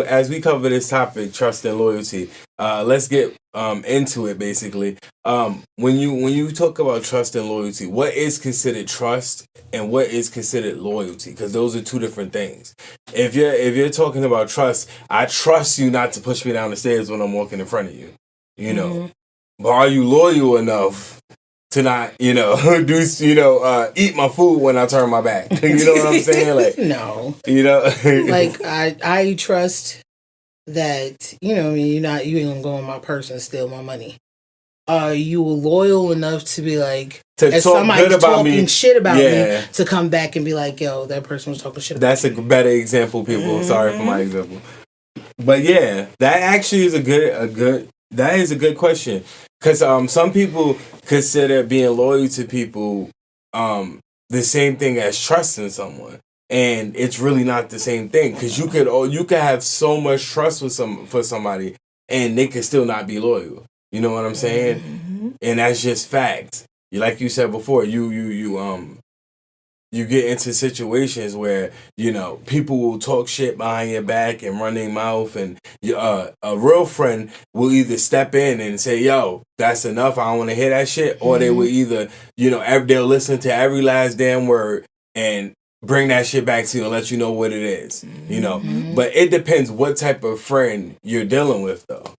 As we cover this topic, trust and loyalty, let's get into it. Basically, when you talk about trust and loyalty, what is considered trust and what is considered loyalty? Because those are two different things. If you're talking about trust, I trust you not to push me down the stairs when I'm walking in front of you. You know, but are you loyal enough to not, eat my food when I turn my back? You know what I'm saying? Like, no, like I trust that you ain't gonna go in my purse and steal my money. Are you loyal enough to be like, if somebody's talking shit about me, to come back and be like, yo, that person was talking shit about me? That's a better example, people. Sorry for my example. But yeah, that actually is a good question. Because some people consider being loyal to people the same thing as trusting someone. And it's really not the same thing. Because you could have so much trust for somebody and they could still not be loyal. You know what I'm saying? Mm-hmm. And that's just facts. Like you said before, you get into situations where, people will talk shit behind your back and run their mouth, and a real friend will either step in and say, yo, that's enough, I don't want to hear that shit, or they will either, they'll listen to every last damn word and bring that shit back to you and let you know what it is, But it depends what type of friend you're dealing with, though.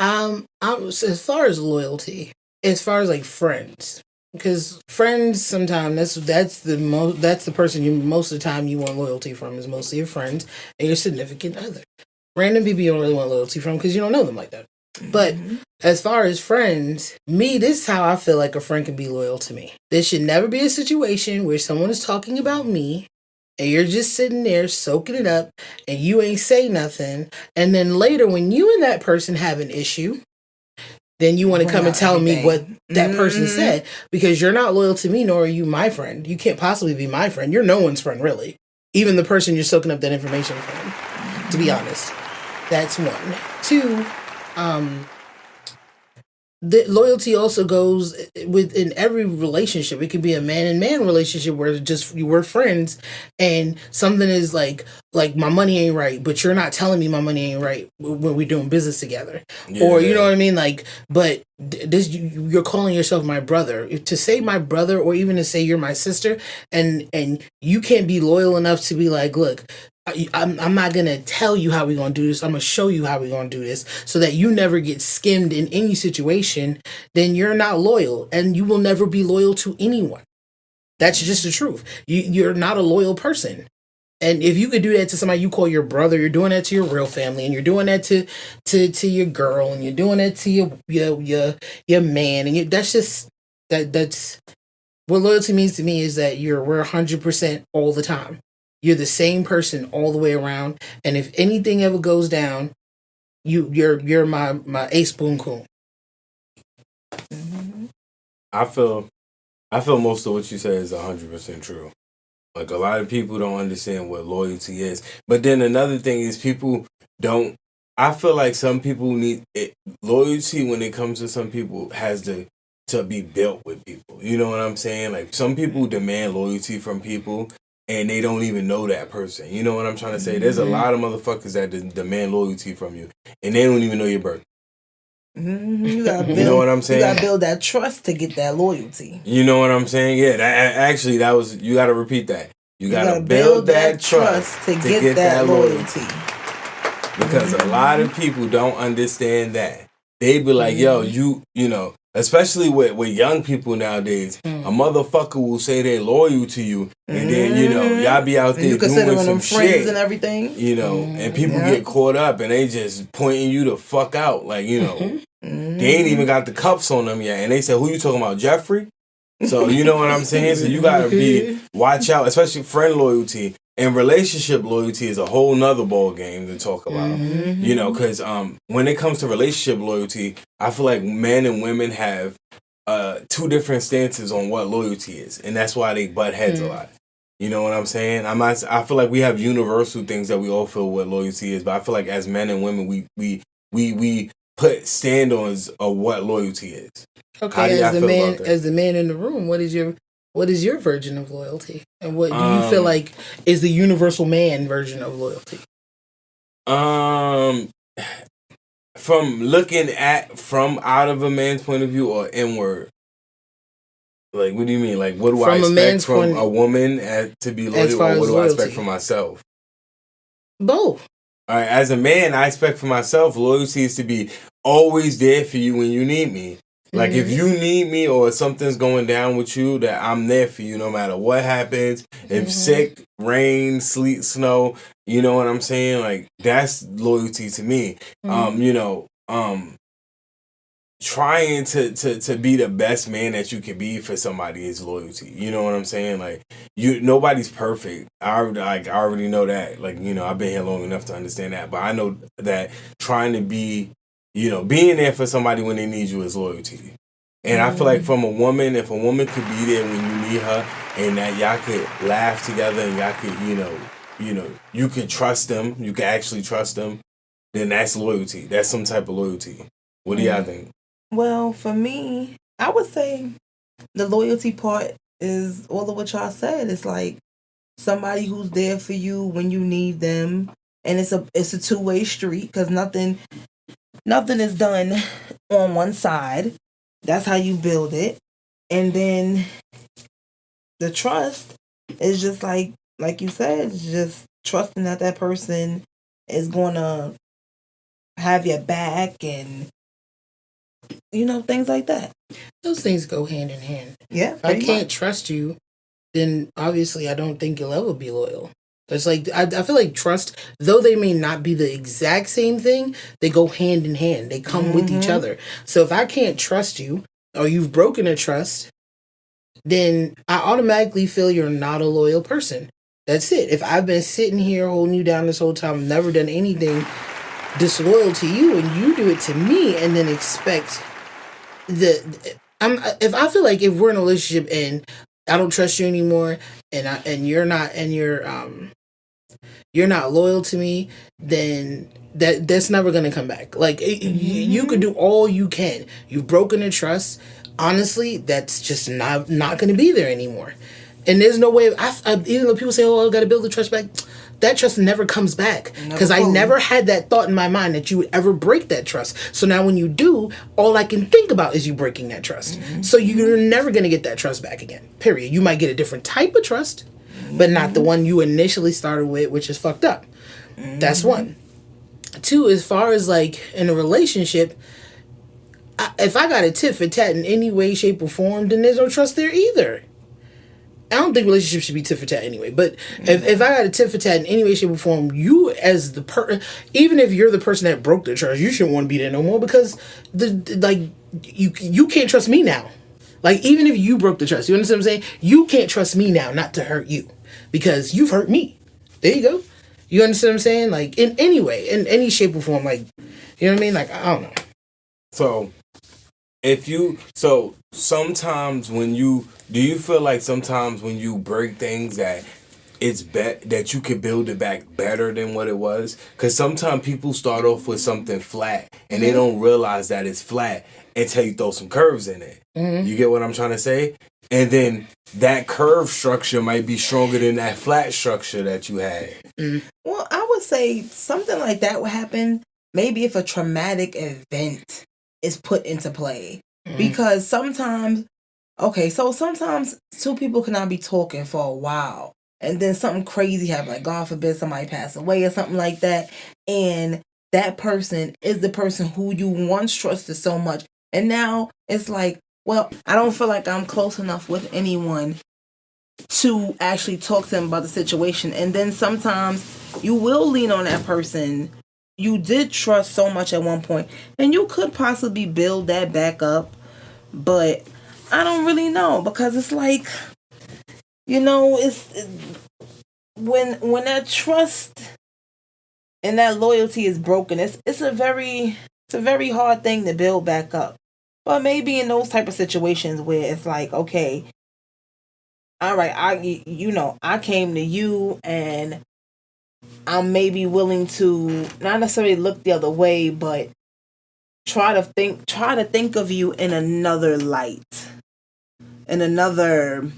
As far as loyalty, as far as like friends, because friends sometimes that's the person you most of the time you want loyalty from is mostly your friends and your significant other. Random people you don't really want loyalty from because you don't know them like that. But as far as friends, this is how I feel like a friend can be loyal to me. There should never be a situation where someone is talking about me and you're just sitting there soaking it up and you ain't say nothing. And then later when you and that person have an issue, then you want to come and tell me what that person said, because you're not loyal to me, nor are you my friend. You can't possibly be my friend. You're no one's friend, really. Even the person you're soaking up that information from, to be honest. That's one. Two, the loyalty also goes within every relationship. It could be a man and man relationship where just you were friends and something is like my money ain't right, but you're not telling me my money ain't right when we're doing business together. Yeah. Or you know what I mean? Like, but this you're calling yourself my brother. To say my brother, or even to say you're my sister, and you can't be loyal enough to be like, look, I'm not going to tell you how we're going to do this. I'm going to show you how we're going to do this so that you never get skimmed in any situation. Then you're not loyal and you will never be loyal to anyone. That's just the truth. You're not a loyal person. And if you could do that to somebody you call your brother, you're doing that to your real family, and you're doing that to your girl, and you're doing that to your man. And that's just, that's what loyalty means to me, is that we're 100% all the time. You're the same person all the way around, and if anything ever goes down, you're my ace boom coon. I feel most of what you say is 100% true. Like, a lot of people don't understand what loyalty is, but then another thing is people don't. I feel like some people need it. Loyalty, when it comes to some people, has to be built with people. You know what I'm saying? Like, some people demand loyalty from people and they don't even know that person. You know what I'm trying to say? There's a lot of motherfuckers that demand loyalty from you, and they don't even know your birth. You gotta build, you know what I'm saying? You gotta build that trust to get that loyalty. You know what I'm saying? Yeah, you gotta repeat that. You gotta build that trust to get that loyalty. Because a lot of people don't understand that. They be like, yo, you know, especially with young people nowadays, a motherfucker will say they're loyal to you, and then, y'all be out there doing some shit. And everything. And people get caught up, and they just pointing you the fuck out. Like, they ain't even got the cuffs on them yet. And they say, who you talking about, Jeffrey? So, you know what I'm saying? So you gotta watch out, especially friend loyalty. And relationship loyalty is a whole nother ball game to talk about. Because when it comes to relationship loyalty, I feel like men and women have two different stances on what loyalty is, and that's why they butt heads a lot. You know what I'm saying? I feel like we have universal things that we all feel what loyalty is, but I feel like as men and women, we put stand-ons of what loyalty is. Okay, as the man in the room, what is your version of loyalty? And what do you feel like is the universal man version of loyalty? from looking at from out of a man's point of view or inward. Like, what do you mean? Like, what do I From a expect man's from point- a woman to be As loyal, far or what as do I expect loyalty. from myself? Both. All right, as a man, I expect from myself loyalty is to be always there for you when you need me. Like, if you need me or something's going down with you, that I'm there for you no matter what happens. If sick, rain, sleet, snow, you know what I'm saying? Like, that's loyalty to me. You know, trying to be the best man that you can be for somebody is loyalty. You know what I'm saying? Like, nobody's perfect. I already know that. Like, you know, I've been here long enough to understand that. But I know that trying to be, you know, being there for somebody when they need you is loyalty. And I feel like from a woman, if a woman could be there when you need her, and that y'all could laugh together and y'all could, you know, you could trust them, you can actually trust them, then that's loyalty. That's some type of loyalty. What do y'all think? Well, for me, I would say the loyalty part is all of what y'all said. It's like somebody who's there for you when you need them, and it's a two-way street because nothing is done on one side. That's how you build it, and then the trust is just like you said, it's just trusting that person is gonna have your back and things like that. Those things go hand in hand. Yeah, If I can't trust you, then obviously I don't think you'll ever be loyal. It's like I feel like trust, though they may not be the exact same thing, they go hand in hand. They come with each other. So if I can't trust you or you've broken a trust, then I automatically feel you're not a loyal person. That's it. If I've been sitting here holding you down this whole time, never done anything disloyal to you, and you do it to me, and then expect if I feel like if we're in a relationship and I don't trust you anymore, and you're not loyal to me, then that's never gonna come back. Like you could do all you can. You've broken the trust. Honestly, that's just not gonna be there anymore. And there's no way. Even though people say, "Oh, I got to build the trust back," that trust never comes back because I never had that thought in my mind that you would ever break that trust. So now when you do, all I can think about is you breaking that trust. So you're never gonna get that trust back again. Period. You might get a different type of trust, but not the one you initially started with, which is fucked up. That's one. Two, as far as like in a relationship, if I got a tit for tat in any way, shape, or form, then there's no trust there either. I don't think relationships should be tit for tat anyway. But if I got a tit for tat in any way, shape, or form, you as the even if you're the person that broke the trust, you shouldn't want to be there no more because you can't trust me now. Like, even if you broke the trust, you understand what I'm saying? You can't trust me now not to hurt you because you've hurt me. There you go. You understand what I'm saying? Like, in any way, in any shape or form, like, you know what I mean? Like, I don't know. So sometimes when do you feel like sometimes when you break things that it's that you could build it back better than what it was? Because sometimes people start off with something flat and they don't realize that it's flat until you throw some curves in it. You get what I'm trying to say? And then that curve structure might be stronger than that flat structure that you had. Well, I would say something like that would happen maybe if a traumatic event is put into play. Because sometimes two people cannot be talking for a while. And then something crazy happens, like God forbid somebody pass away or something like that. And that person is the person who you once trusted so much. And now it's like, well, I don't feel like I'm close enough with anyone to actually talk to them about the situation. And then sometimes you will lean on that person you did trust so much at one point, and you could possibly build that back up, but I don't really know because it's like, it's when that trust and that loyalty is broken, it's a very hard thing to build back up. But maybe in those type of situations where it's like, okay, all right, I came to you and I'm maybe willing to not necessarily look the other way, but try to think of you in another light, in another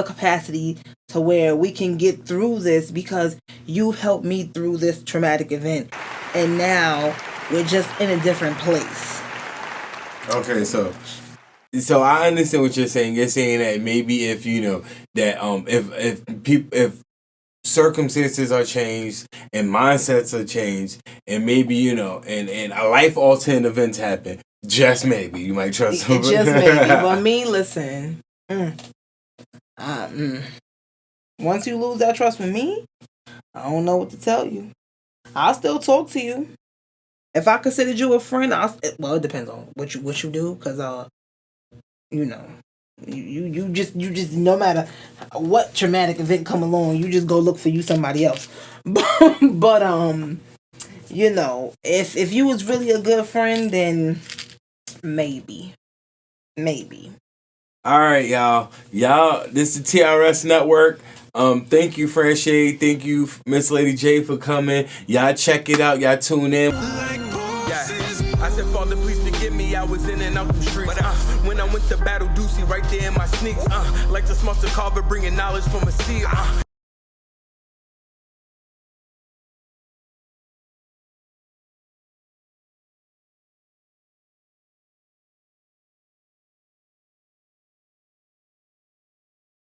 capacity, to where we can get through this because you've helped me through this traumatic event, and now We're just in a different place. Okay, so I understand what you're saying. You're saying that maybe if you know that if circumstances are changed and mindsets are changed, and maybe you know, and a life altering events happen, just maybe you might trust them. Just maybe. But me, listen. Once you lose that trust with me, I don't know what to tell you. I'll still talk to you. If I considered you a friend, well, it depends on what you do, because you know, you just no matter what traumatic event come along, you just go look for you somebody else. But you know, if you was really a good friend, then maybe. All right, y'all. This is the TRS Network. Thank you, Fran Shade. Thank you, Miss Lady J, for coming. Y'all check it out. Y'all tune in. I said, Father, please forgive me. I was in and out the streets. When I went to battle, Doocy right there in my sneaks. Like the smarter carver, bringing knowledge from a seer.